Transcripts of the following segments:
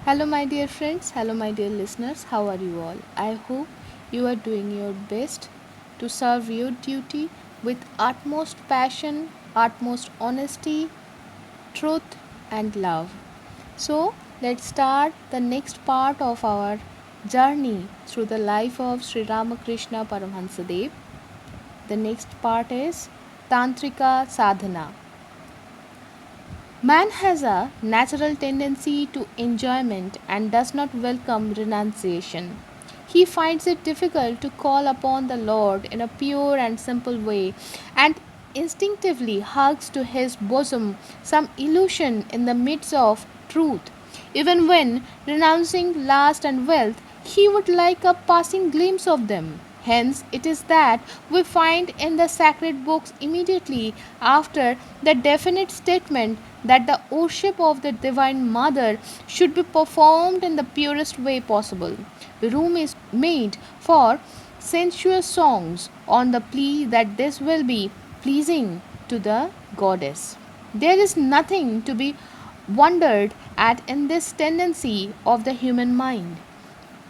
Hello, my dear friends. Hello, my dear listeners. How are you all? I hope you are doing your best to serve your duty with utmost passion, utmost honesty, truth, and love. So, let's start the next part of our journey through the life of Sri Ramakrishna Paramhansadev. The next part is Tantrika Sadhana. Man has a natural tendency to enjoyment and does not welcome renunciation. He finds it difficult to call upon the Lord in a pure and simple way and instinctively hugs to his bosom some illusion in the midst of truth. Even when renouncing lust and wealth, he would like a passing glimpse of them. Hence, it is that we find in the sacred books immediately after the definite statement that the worship of the Divine Mother should be performed in the purest way possible. Room is made for sensuous songs on the plea that this will be pleasing to the goddess. There is nothing to be wondered at in this tendency of the human mind.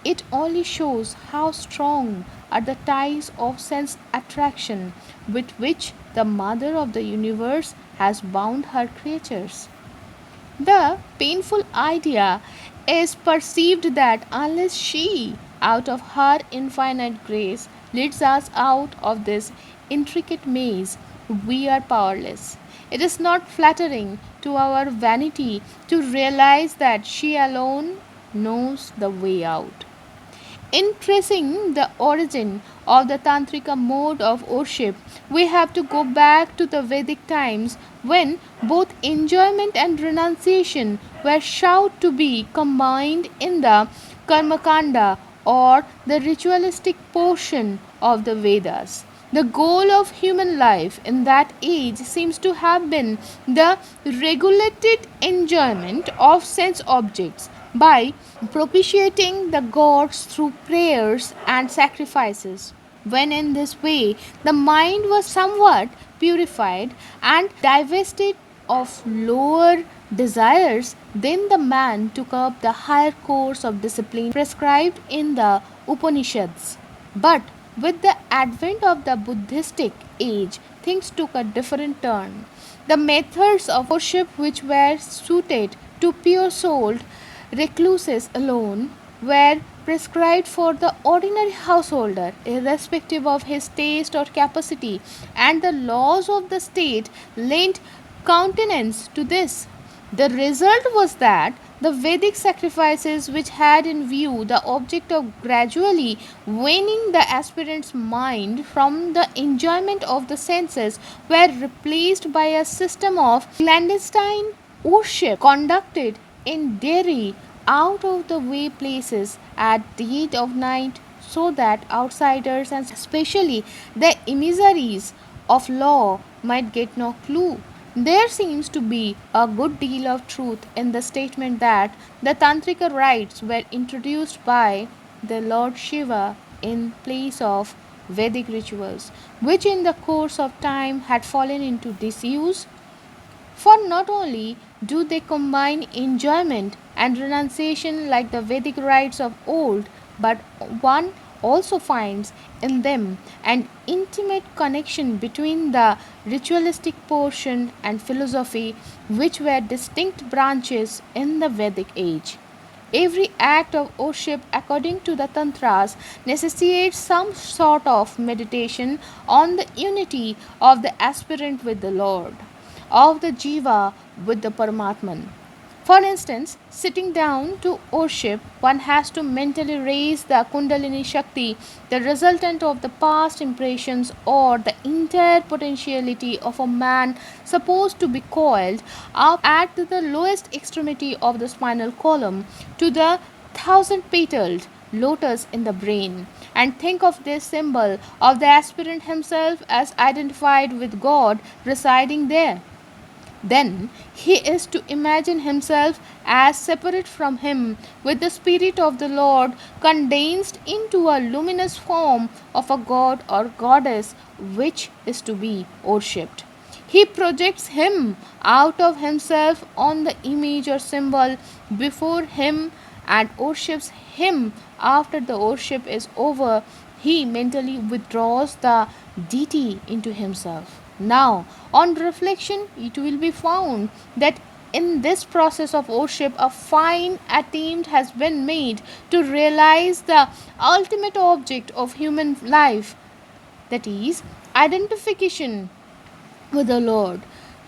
It only shows how strong are the ties of sense attraction with which the Mother of the universe has bound her creatures. The painful idea is perceived that unless she, out of her infinite grace, leads us out of this intricate maze, we are powerless. It is not flattering to our vanity to realize that she alone knows the way out. In tracing the origin of the Tantrika mode of worship, we have to go back to the Vedic times when both enjoyment and renunciation were shown to be combined in the Karmakanda or the ritualistic portion of the Vedas. The goal of human life in that age seems to have been the regulated enjoyment of sense objects by propitiating the gods through prayers and sacrifices. When in this way the mind was somewhat purified and divested of lower desires, then the man took up the higher course of discipline prescribed in the Upanishads. But with the advent of the Buddhistic age, things took a different turn. The methods of worship which were suited to pure souled recluses alone were prescribed for the ordinary householder, irrespective of his taste or capacity, and the laws of the state lent countenance to this. The result was that the Vedic sacrifices, which had in view the object of gradually weaning the aspirant's mind from the enjoyment of the senses, were replaced by a system of clandestine worship conducted in Delhi out of the way places at dead of night so that outsiders and especially the emissaries of law might get no clue. There seems to be a good deal of truth in the statement that the Tantrika rites were introduced by the Lord Shiva in place of Vedic rituals, which in the course of time had fallen into disuse. For not only do they combine enjoyment and renunciation like the Vedic rites of old, but one also finds in them an intimate connection between the ritualistic portion and philosophy, which were distinct branches in the Vedic age. Every act of worship, according to the Tantras, necessitates some sort of meditation on the unity of the aspirant with the Lord, of the Jiva with the Paramatman. For instance, sitting down to worship, one has to mentally raise the Kundalini Shakti, the resultant of the past impressions, or the entire potentiality of a man supposed to be coiled up at the lowest extremity of the spinal column to the thousand petaled lotus in the brain, and think of this symbol of the aspirant himself as identified with God residing there. Then he is to imagine himself as separate from him, with the Spirit of the Lord condensed into a luminous form of a god or goddess which is to be worshipped. He projects him out of himself on the image or symbol before him and worships him. After the worship is over, he mentally withdraws the deity into himself. Now, on reflection, it will be found that in this process of worship, a fine attempt has been made to realize the ultimate object of human life, that is, identification with the Lord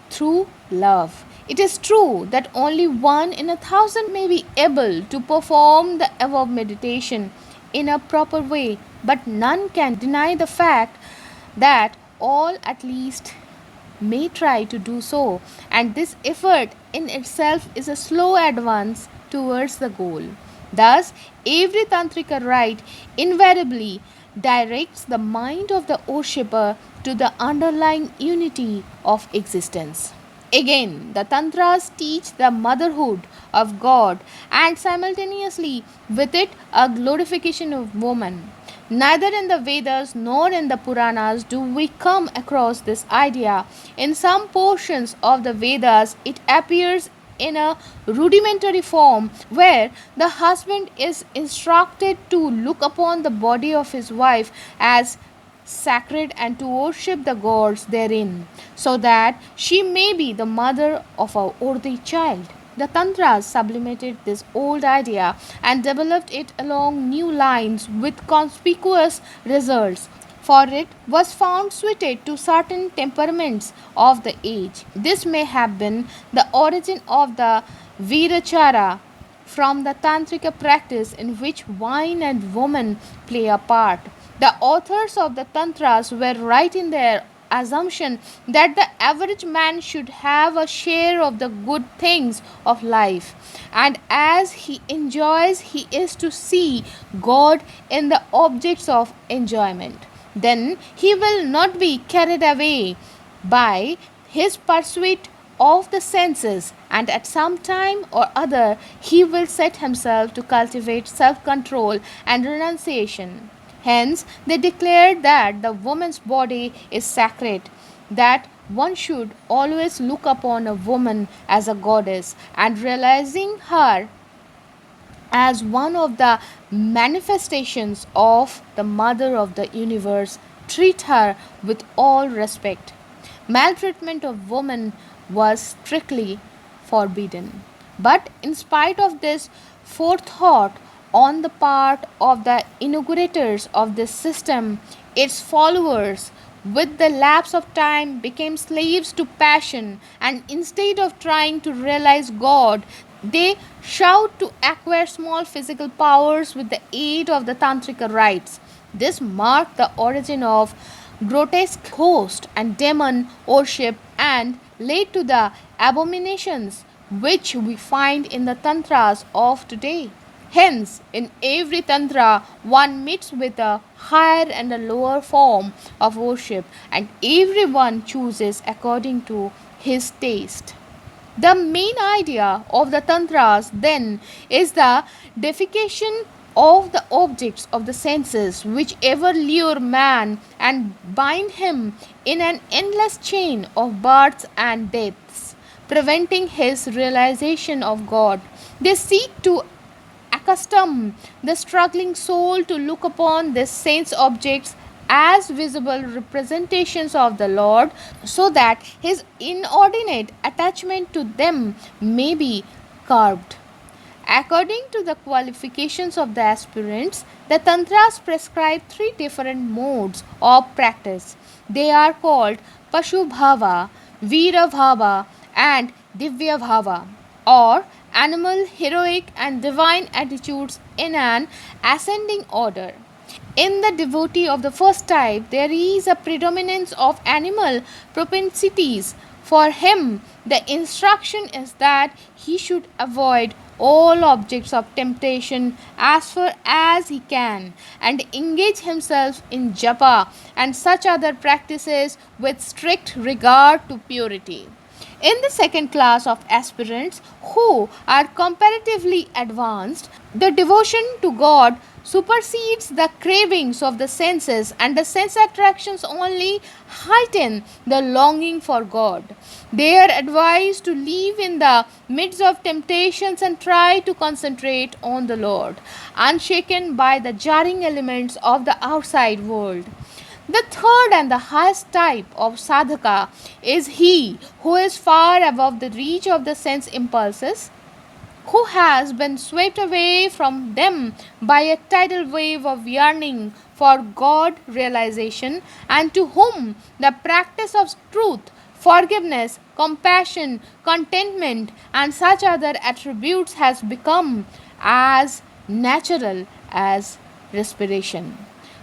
through love. It is true that only one in 1,000 may be able to perform the above meditation in a proper way, but none can deny the fact that all at least may try to do so, and this effort in itself is a slow advance towards the goal. Thus, every tantrika rite invariably directs the mind of the worshipper to the underlying unity of existence. Again, the Tantras teach the motherhood of God and simultaneously with it a glorification of woman. Neither in the Vedas nor in the Puranas do we come across this idea. In some portions of the Vedas, it appears in a rudimentary form where the husband is instructed to look upon the body of his wife as sacred and to worship the gods therein, so that she may be the mother of a worthy child. The Tantras sublimated this old idea and developed it along new lines with conspicuous results, for it was found suited to certain temperaments of the age. This may have been the origin of the Virachara, from the tantrika practice in which wine and woman play a part. The authors of the tantras were right in their assumption that the average man should have a share of the good things of life, and as he enjoys, he is to see God in the objects of enjoyment. Then he will not be carried away by his pursuit of the senses, and at some time or other he will set himself to cultivate self control and renunciation. Hence, they declared that the woman's body is sacred, that one should always look upon a woman as a goddess, and realizing her as one of the manifestations of the mother of the universe, treat her with all respect. Maltreatment of women was strictly forbidden. But in spite of this forethought on the part of the inaugurators of this system, its followers, with the lapse of time, became slaves to passion, and instead of trying to realize God, they shout to acquire small physical powers with the aid of the tantrika rites. This marked the origin of grotesque ghost and demon worship and led to the abominations which we find in the tantras of today. Hence, in every tantra, one meets with a higher and a lower form of worship, and everyone chooses according to his taste. The main idea of the tantras then is the deification of the objects of the senses which ever lure man and bind him in an endless chain of births and deaths, preventing his realization of God. They seek to accustom the struggling soul to look upon these sense objects as visible representations of the Lord, so that his inordinate attachment to them may be curbed. According to the qualifications of the aspirants, the Tantras prescribe three different modes of practice. They are called Pashubhava, Veerabhava, and Divyabhava, or animal, heroic, and divine attitudes in an ascending order. In the devotee of the first type, there is a predominance of animal propensities. For him, the instruction is that he should avoid all objects of temptation as far as he can and engage himself in japa and such other practices with strict regard to purity. In the second class of aspirants who are comparatively advanced, the devotion to God supersedes the cravings of the senses, and the sense attractions only heighten the longing for God. They are advised to live in the midst of temptations and try to concentrate on the Lord, unshaken by the jarring elements of the outside world. The third and the highest type of sadhaka is he who is far above the reach of the sense impulses, who has been swept away from them by a tidal wave of yearning for God realization, and to whom the practice of truth, forgiveness, compassion, contentment, and such other attributes has become as natural as respiration.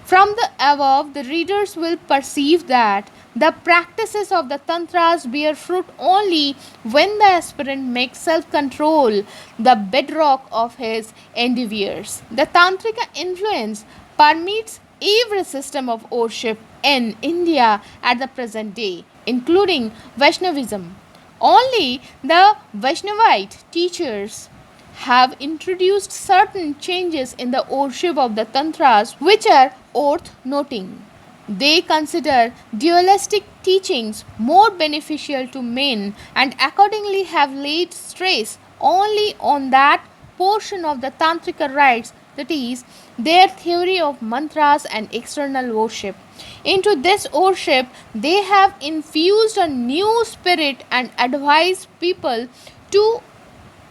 From the above, the readers will perceive that the practices of the tantras bear fruit only when the aspirant makes self control the bedrock of his endeavors. The tantrika influence permeates every system of worship in India at the present day, including Vaishnavism. Only the Vaishnavite teachers have introduced certain changes in the worship of the tantras which are worth noting. They consider dualistic teachings more beneficial to men and accordingly have laid stress only on that portion of the tantrika rites, that is, their theory of mantras and external worship. Into this worship, they have infused a new spirit and advise people to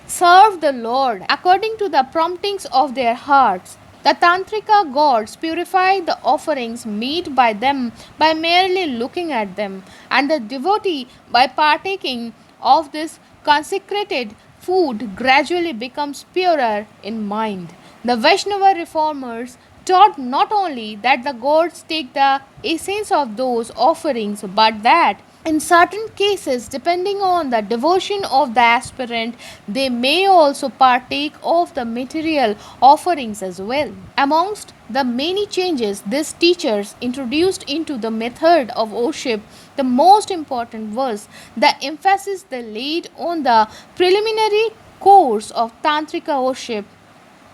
serve the Lord according to the promptings of their hearts. The Tantrika gods purify the offerings made by them by merely looking at them, and the devotee, by partaking of this consecrated food, gradually becomes purer in mind. The Vaishnava reformers taught not only that the gods take the essence of those offerings, but that in certain cases, depending on the devotion of the aspirant, they may also partake of the material offerings as well. Amongst the many changes these teachers introduced into the method of worship, the most important was the emphasis they laid on the preliminary course of Tantrika worship,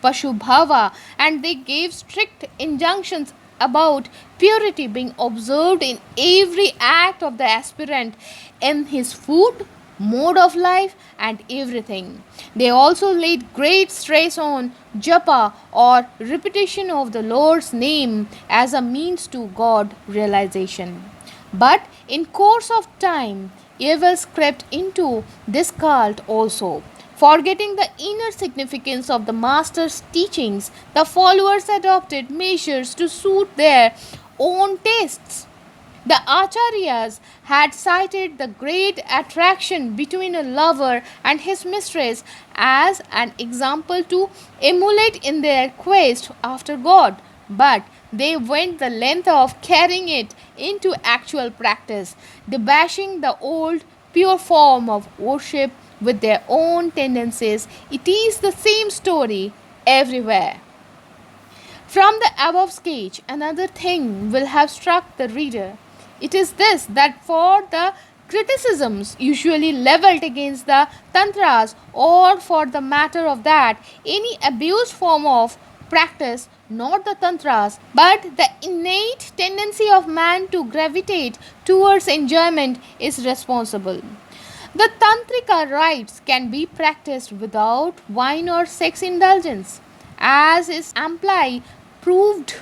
Pashubhava, and they gave strict injunctions about purity being observed in every act of the aspirant, in his food, mode of life, and everything. They also laid great stress on japa or repetition of the Lord's name as a means to God realization. But in course of time, evils crept into this cult also. Forgetting the inner significance of the master's teachings, the followers adopted measures to suit their own tastes. The Acharyas had cited the great attraction between a lover and his mistress as an example to emulate in their quest after God, but they went the length of carrying it into actual practice, debashing the old pure form of worship with their own tendencies. It is the same story everywhere. From the above sketch, another thing will have struck the reader. It is this, that for the criticisms usually leveled against the tantras, or for the matter of that, any abused form of practice, not the tantras, but the innate tendency of man to gravitate towards enjoyment is responsible. The tantrika rites can be practiced without wine or sex indulgence, as is amply proved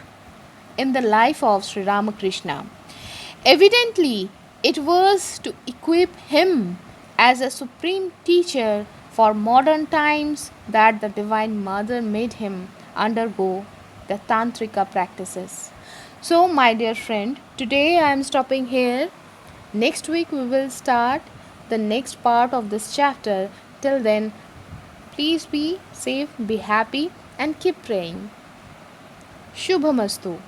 in the life of Sri Ramakrishna. Evidently, it was to equip him as a supreme teacher for modern times that the Divine Mother made him undergo the tantrika practices. So, my dear friend, today I am stopping here. Next week we will start the next part of this chapter. Till then, please be safe, be happy, and keep praying. Shubhamastu.